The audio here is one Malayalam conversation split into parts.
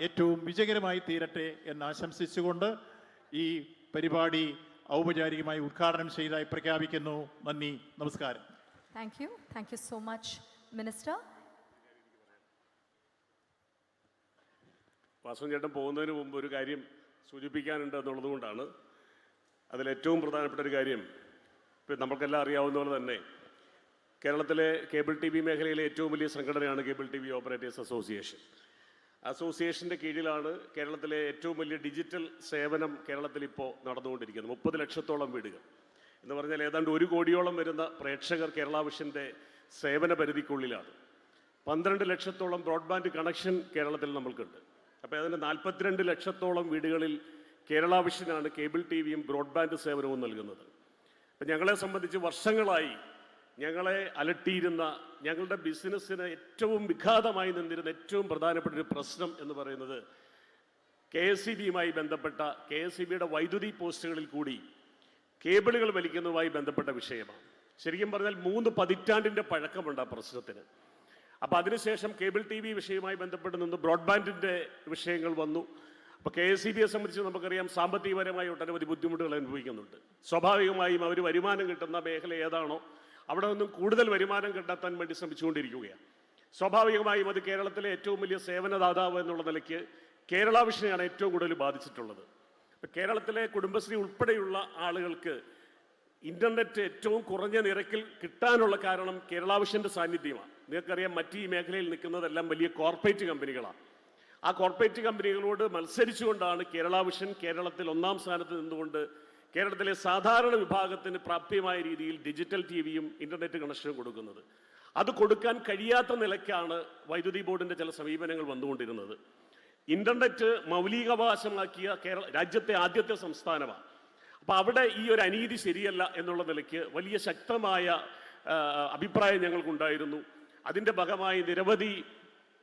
ഏറ്റവും വിജയകരമായി തീരട്ടെ എന്ന് ആശംസിച്ചുകൊണ്ട് ഈ പരിപാടി ഔപചാരികമായി ഉദ്ഘാടനം ചെയ്തതായി പ്രഖ്യാപിക്കുന്നു. നന്ദി, നമസ്കാരം. Thank you so much minister. Vasavan ചേട്ടൻ പോകുന്നതിന് മുമ്പ് ഒരു കാര്യം സൂചിപ്പിക്കാനുണ്ട് എന്നുള്ളത് കൊണ്ടാണ്. അതിലേറ്റവും പ്രധാനപ്പെട്ട ഒരു കാര്യം, ഇപ്പം നമുക്കെല്ലാം അറിയാവുന്ന പോലെ തന്നെ കേരളത്തിലെ കേബിൾ ടി വി മേഖലയിലെ ഏറ്റവും വലിയ സംഘടനയാണ് cable T V operators association. അസോസിയേഷൻ്റെ കീഴിലാണ് കേരളത്തിലെ ഏറ്റവും വലിയ ഡിജിറ്റൽ സേവനം കേരളത്തിൽ ഇപ്പോൾ നടന്നുകൊണ്ടിരിക്കുന്നത്. 30 ലക്ഷത്തോളം വീടുകൾ എന്ന് പറഞ്ഞാൽ ഏതാണ്ട് 1 കോടിയോളം വരുന്ന പ്രേക്ഷകർ കേരള വിഷൻ്റെ സേവന പരിധിക്കുള്ളിലാണ്. 12 ലക്ഷത്തോളം ബ്രോഡ്ബാൻഡ് കണക്ഷൻ കേരളത്തിൽ നമ്മൾക്കുണ്ട്. അപ്പോൾ അതിന് 42 ലക്ഷത്തോളം വീടുകളിൽ കേരള വിഷനാണ് കേബിൾ ടി വിയും ബ്രോഡ്ബാൻഡ് സേവനവും നൽകുന്നത്. അപ്പം ഞങ്ങളെ സംബന്ധിച്ച് വർഷങ്ങളായി ഞങ്ങളെ അലട്ടിയിരുന്ന, ഞങ്ങളുടെ ബിസിനസ്സിന് ഏറ്റവും വിഘാതമായി നിന്നിരുന്ന ഏറ്റവും പ്രധാനപ്പെട്ട ഒരു പ്രശ്നം എന്ന് പറയുന്നത് KSEBയുമായി ബന്ധപ്പെട്ട KSEBയുടെ വൈദ്യുതി പോസ്റ്റുകളിൽ കൂടി കേബിളുകൾ വലിക്കുന്നതുമായി ബന്ധപ്പെട്ട വിഷയമാണ്. ശരിക്കും പറഞ്ഞാൽ 3 പതിറ്റാണ്ടിൻ്റെ പഴക്കമുണ്ട് ആ പ്രശ്നത്തിന്. അപ്പോൾ അതിനുശേഷം കേബിൾ ടി വി വിഷയവുമായി ബന്ധപ്പെട്ട് നിന്ന് ബ്രോഡ്ബാൻഡിൻ്റെ വിഷയങ്ങൾ വന്നു. അപ്പോൾ KSEBയെ സംബന്ധിച്ച് നമുക്കറിയാം, സാമ്പത്തികപരമായി ഒട്ടനവധി ബുദ്ധിമുട്ടുകൾ അനുഭവിക്കുന്നുണ്ട്. സ്വാഭാവികമായും അവർ വരുമാനം കിട്ടുന്ന മേഖല ഏതാണോ അവിടെ നിന്നും കൂടുതൽ വരുമാനം കണ്ടെത്താൻ വേണ്ടി ശ്രമിച്ചുകൊണ്ടിരിക്കുകയാണ്. സ്വാഭാവികമായും അത് കേരളത്തിലെ ഏറ്റവും വലിയ സേവനദാതാവ് എന്നുള്ള നിലയ്ക്ക് കേരള വിഷനെയാണ് ഏറ്റവും കൂടുതൽ ബാധിച്ചിട്ടുള്ളത്. കേരളത്തിലെ കുടുംബശ്രീ ഉൾപ്പെടെയുള്ള ആളുകൾക്ക് ഇൻ്റർനെറ്റ് ഏറ്റവും കുറഞ്ഞ നിരക്കിൽ കിട്ടാനുള്ള കാരണം കേരള വിഷൻ്റെ സാന്നിധ്യമാണ്. നിങ്ങൾക്കറിയാം, മറ്റ് ഈ മേഖലയിൽ നിൽക്കുന്നതെല്ലാം വലിയ കോർപ്പറേറ്റ് കമ്പനികളാണ്. ആ കോർപ്പറേറ്റ് കമ്പനികളോട് മത്സരിച്ചുകൊണ്ടാണ് കേരള വിഷൻ കേരളത്തിൽ 1ാം സ്ഥാനത്ത് നിന്നുകൊണ്ട് കേരളത്തിലെ സാധാരണ വിഭാഗത്തിന് പ്രാപ്യമായ രീതിയിൽ ഡിജിറ്റൽ ടി വിയും ഇൻ്റർനെറ്റ് കണക്ഷനും കൊടുക്കുന്നത്. അത് കൊടുക്കാൻ കഴിയാത്ത നിലയ്ക്കാണ് വൈദ്യുതി ബോർഡിൻ്റെ ചില സമീപനങ്ങൾ വന്നുകൊണ്ടിരുന്നത്. ഇൻ്റർനെറ്റ് മൗലികാവകാശമാക്കിയ രാജ്യത്തെ ആദ്യത്തെ സംസ്ഥാനമാണ്. അപ്പോൾ അവിടെ ഈ ഒരു അനീതി ശരിയല്ല എന്നുള്ള നിലയ്ക്ക് വലിയ ശക്തമായ അഭിപ്രായം ഞങ്ങൾക്കുണ്ടായിരുന്നു. അതിൻ്റെ ഭാഗമായി നിരവധി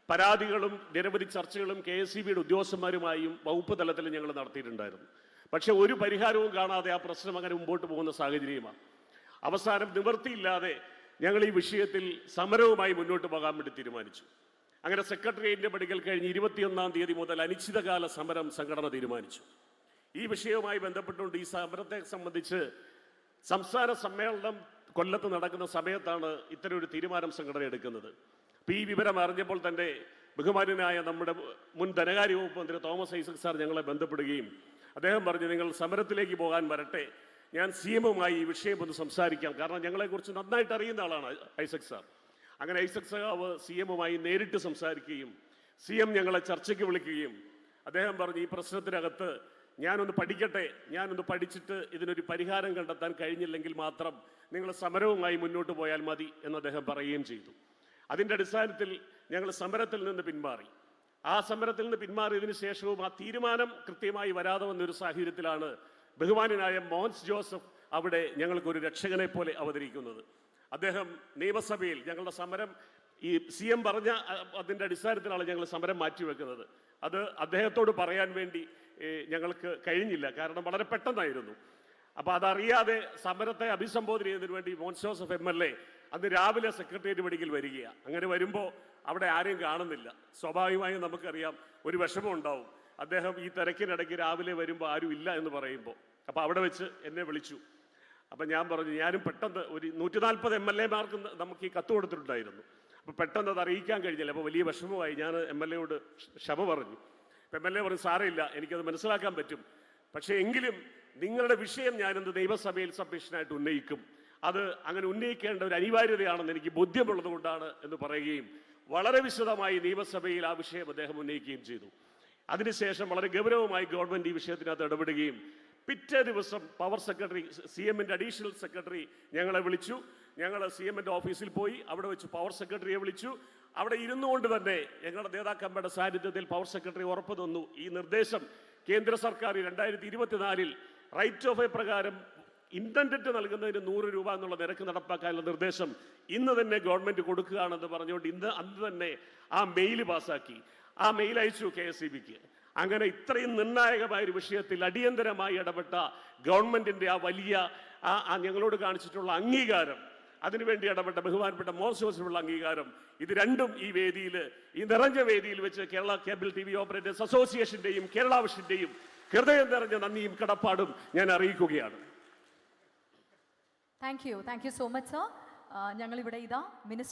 പരാതികളും നിരവധി ചർച്ചകളും KSEBയുടെ ഉദ്യോഗസ്ഥന്മാരുമായും വകുപ്പ് തലത്തിൽ ഞങ്ങൾ നടത്തിയിട്ടുണ്ടായിരുന്നു. പക്ഷെ ഒരു പരിഹാരവും കാണാതെ ആ പ്രശ്നം അങ്ങനെ മുമ്പോട്ട് പോകുന്ന സാഹചര്യമാണ്. അവസാനം നിവൃത്തിയില്ലാതെ ഞങ്ങൾ ഈ വിഷയത്തിൽ സമരവുമായി മുന്നോട്ട് പോകാൻ വേണ്ടി തീരുമാനിച്ചു. അങ്ങനെ സെക്രട്ടേറിയറ്റിൻ്റെ പടിക്കൽ കഴിഞ്ഞ് 21-ാം തീയതി മുതൽ അനിശ്ചിതകാല സമരം സംഘടന തീരുമാനിച്ചു. ഈ വിഷയവുമായി ബന്ധപ്പെട്ടുകൊണ്ട് ഈ സമരത്തെ സംബന്ധിച്ച് സംസ്ഥാന സമ്മേളനം കൊല്ലത്ത് നടക്കുന്ന സമയത്താണ് ഇത്തരം ഒരു തീരുമാനം സംഘടന എടുക്കുന്നത്. അപ്പോൾ ഈ വിവരം അറിഞ്ഞപ്പോൾ തന്നെ ബഹുമാന്യനായ നമ്മുടെ മുൻ ധനകാര്യ വകുപ്പ് മന്ത്രി തോമസ് ഐസക് സാർ ഞങ്ങളെ ബന്ധപ്പെടുകയും അദ്ദേഹം പറഞ്ഞു, നിങ്ങൾ സമരത്തിലേക്ക് പോകാൻ വരട്ടെ, ഞാൻ CMുമായി ഈ വിഷയം ഒന്ന് സംസാരിക്കാം. കാരണം ഞങ്ങളെക്കുറിച്ച് നന്നായിട്ട് അറിയുന്ന ആളാണ് ഐസക് സാർ. അങ്ങനെ ഐസക് സഖാവ് CMുമായി നേരിട്ട് സംസാരിക്കുകയും CM ഞങ്ങളെ ചർച്ചയ്ക്ക് വിളിക്കുകയും അദ്ദേഹം പറഞ്ഞു, ഈ പ്രശ്നത്തിനകത്ത് ഞാനൊന്ന് പഠിക്കട്ടെ, ഞാനൊന്ന് പഠിച്ചിട്ട് ഇതിനൊരു പരിഹാരം കണ്ടെത്താൻ കഴിഞ്ഞില്ലെങ്കിൽ മാത്രം നിങ്ങൾ സമരവുമായി മുന്നോട്ട് പോയാൽ മതി എന്ന് അദ്ദേഹം പറയുകയും ചെയ്തു. അതിൻ്റെ അടിസ്ഥാനത്തിൽ ഞങ്ങൾ സമരത്തിൽ നിന്ന് പിന്മാറി. ആ സമരത്തിൽ നിന്ന് പിന്മാറിയതിനു ശേഷവും ആ തീരുമാനം കൃത്യമായി വരാതെ വന്നൊരു സാഹചര്യത്തിലാണ് ബഹുമാന്യനായ മോൻസ് ജോസഫ് അവിടെ ഞങ്ങൾക്കൊരു രക്ഷകനെ പോലെ അവതരിക്കുന്നത്. അദ്ദേഹം നിയമസഭയിൽ ഞങ്ങളുടെ സമരം ഈ CM പറഞ്ഞ അതിൻ്റെ അടിസ്ഥാനത്തിലാണ് ഞങ്ങൾ സമരം മാറ്റിവെക്കുന്നത്. അത് അദ്ദേഹത്തോട് പറയാൻ വേണ്ടി ഞങ്ങൾക്ക് കഴിഞ്ഞില്ല, കാരണം വളരെ പെട്ടെന്നായിരുന്നു. അപ്പോൾ അതറിയാതെ സമരത്തെ അഭിസംബോധന ചെയ്യുന്നതിന് വേണ്ടി മോൻസ് ജോസഫ് MLA അന്ന് രാവിലെ സെക്രട്ടേറിയറ്റ് പടിക്കൽ വരികയാണ്. അങ്ങനെ വരുമ്പോൾ അവിടെ ആരെയും കാണുന്നില്ല. സ്വാഭാവികമായും നമുക്കറിയാം ഒരു വിഷമം ഉണ്ടാവും. അദ്ദേഹം ഈ തിരക്കിനിടയ്ക്ക് രാവിലെ വരുമ്പോൾ ആരും ഇല്ല എന്ന് പറയുമ്പോൾ. അപ്പോൾ അവിടെ വെച്ച് എന്നെ വിളിച്ചു. അപ്പം ഞാൻ പറഞ്ഞു, ഞാനും പെട്ടെന്ന് ഒരു 140 MLAമാർക്ക് നമുക്ക് ഈ കത്ത് കൊടുത്തിട്ടുണ്ടായിരുന്നു. അപ്പോൾ പെട്ടെന്ന് അത് അറിയിക്കാൻ കഴിഞ്ഞില്ല. അപ്പോൾ വലിയ വിഷമമായി. ഞാൻ MLAയോട് ക്ഷമ പറഞ്ഞു. അപ്പം MLA പറഞ്ഞു, സാരമില്ല, എനിക്കത് മനസ്സിലാക്കാൻ പറ്റും, പക്ഷേ എങ്കിലും നിങ്ങളുടെ വിഷയം ഞാനിന്ന് നിയമസഭയിൽ സബ്മിഷനായിട്ട് ഉന്നയിക്കും. അത് അങ്ങനെ ഉന്നയിക്കേണ്ട ഒരു അനിവാര്യതയാണെന്ന് എനിക്ക് ബോധ്യമുള്ളത് കൊണ്ടാണ് എന്ന് പറയുകയും വളരെ വിശദമായി നിയമസഭയിൽ ആ വിഷയം അദ്ദേഹം ഉന്നയിക്കുകയും ചെയ്തു. അതിനുശേഷം വളരെ ഗൗരവമായി ഗവൺമെൻറ് ഈ വിഷയത്തിനകത്ത് ഇടപെടുകയും പിറ്റേ ദിവസം പവർ സെക്രട്ടറി CMൻ്റെ അഡീഷണൽ സെക്രട്ടറി ഞങ്ങളെ വിളിച്ചു. ഞങ്ങൾ CMൻ്റെ ഓഫീസിൽ പോയി. അവിടെ വെച്ച് പവർ സെക്രട്ടറിയെ വിളിച്ചു. അവിടെ ഇരുന്നുകൊണ്ട് തന്നെ ഞങ്ങളുടെ നേതാക്കന്മാരുടെ സാന്നിധ്യത്തിൽ പവർ സെക്രട്ടറി ഉറപ്പ് തന്നു, ഈ നിർദ്ദേശം കേന്ദ്ര സർക്കാർ 2024 റൈറ്റ് ഓഫ് വേ പ്രകാരം ഇൻ്റർനെറ്റ് നൽകുന്നതിന് 100 രൂപ എന്നുള്ള നിരക്ക് നടപ്പാക്കാനുള്ള നിർദ്ദേശം ഇന്ന് തന്നെ ഗവൺമെൻറ് കൊടുക്കുകയാണെന്ന് പറഞ്ഞുകൊണ്ട് അന്ന് തന്നെ ആ മെയിൽ പാസ്സാക്കി. ആ മെയിൽ അയച്ചു KSEBക്ക്. അങ്ങനെ ഇത്രയും നിർണായകമായ ഒരു വിഷയത്തിൽ അടിയന്തരമായി ഇടപെട്ട ഗവൺമെൻറ്റിൻ്റെ ആ വലിയ ഞങ്ങളോട് കാണിച്ചിട്ടുള്ള അംഗീകാരം, അതിനുവേണ്ടി ഇടപെട്ട ബഹുമാനപ്പെട്ട മോൻസ് ജോസഫിനുള്ള അംഗീകാരം, ഇത് രണ്ടും ഈ വേദിയിൽ, ഈ നിറഞ്ഞ വേദിയിൽ വെച്ച് കേരള കേബിൾ TV ഓപ്പറേറ്റേഴ്സ് അസോസിയേഷന്റെയും കേരള വിഷന്റെയും ഹൃദയം നിറഞ്ഞ നന്ദിയും കടപ്പാടും ഞാൻ അറിയിക്കുകയാണ്. Thank you so much sir. ഞങ്ങളിവിടെ ഇതാ മിനിസ്റ്റർ